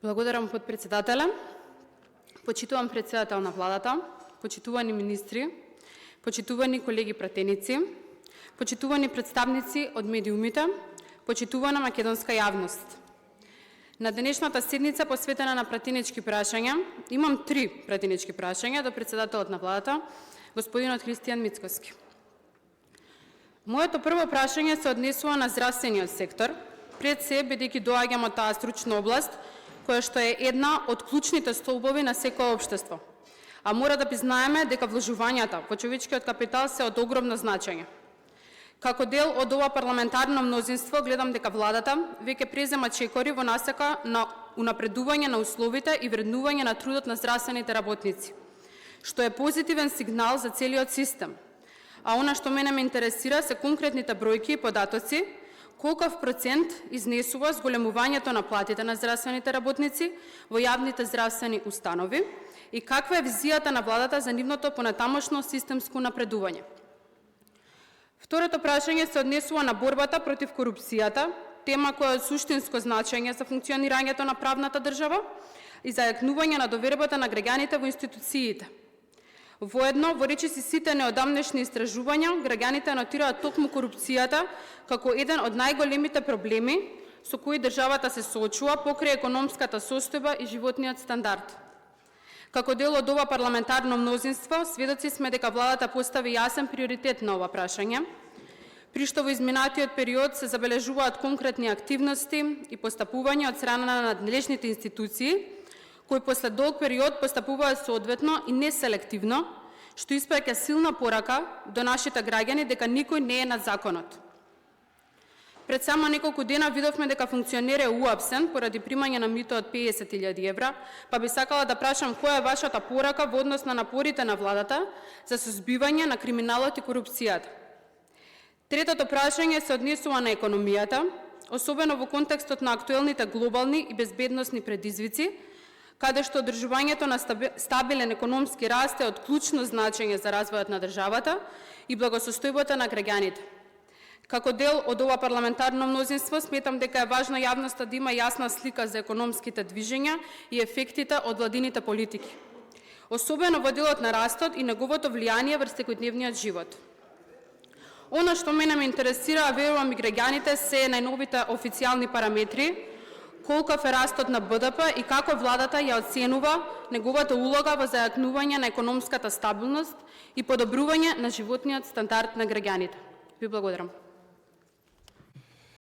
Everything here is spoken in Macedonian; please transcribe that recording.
Благодарам подпредседателя. Почитувам председател на владата, почитувани министри, почитувани колеги пратеници, почитувани представници од медиумите, почитувана македонска јавност. На денешната седница посветена на пратенички прашања, имам 3 пратенички прашања до председателот на владата, господинот Христијан Мицкоски. Моето прво прашање се однесува на здравствениот сектор, пред се бидејќи доаѓам од таа стручна област, која што е една од клучните столбови на секое општество. А мора да признаеме дека вложувањата во човечкиот капитал се од огромно значење. Како дел од ова парламентарно мнозинство, гледам дека владата веќе презема чекори во насока на унапредување на условите и вреднување на трудот на здравствените работници, што е позитивен сигнал за целиот систем. А она што мене ме интересира се конкретните бројки и податоци, колкав процент изнесува зголемувањето на платите на здравствените работници во јавните здравствени установи и каква е визијата на владата за нивното понатамошно системско напредување. Второто прашање се однесува на борбата против корупцијата, тема која е од суштинско значење за функционирањето на правната држава и за јакнување на довербата на граѓаните во институциите. Воедно, во речиси сите неодамнешни истражувања, граѓаните нотираат токму корупцијата како еден од најголемите проблеми со кои државата се соочува покрај економската состојба и животниот стандард. Како дел од ова парламентарно мнозинство, сведоци сме дека владата постави јасен приоритет на ова прашање, при што во изминатиот период се забележуваат конкретни активности и постапувања од страна на надлежните институции, кои после долг период постапуваат соодветно и неселективно, што испраќа силна порака до нашите граѓани дека никој не е над законот. Пред само неколку дена видовме дека функционер е уапсен поради примање на мито од 50.000 евра, па би сакала да прашам која е вашата порака во однос на напорите на владата за сузбивање на криминалот и корупцијата. Третото прашање се однесува на економијата, особено во контекстот на актуелните глобални и безбедносни предизвици, каде што одржувањето на стабилен економски раст е од клучно значење за развојот на државата и благосостојбата на граѓаните. Како дел од ова парламентарно мнозинство, сметам дека е важно јавноста да има јасна слика за економските движења и ефектите од владините политики, особено во делот на растот и неговото влијание врз секојдневниот живот. Она што мене ме интересира, верувам и граѓаните, се најновите официјални параметри, колкав е растот на БДП и како владата ја оценува неговата улога во зајакнување на економската стабилност и подобрување на животниот стандард на граѓаните. Ви благодарам.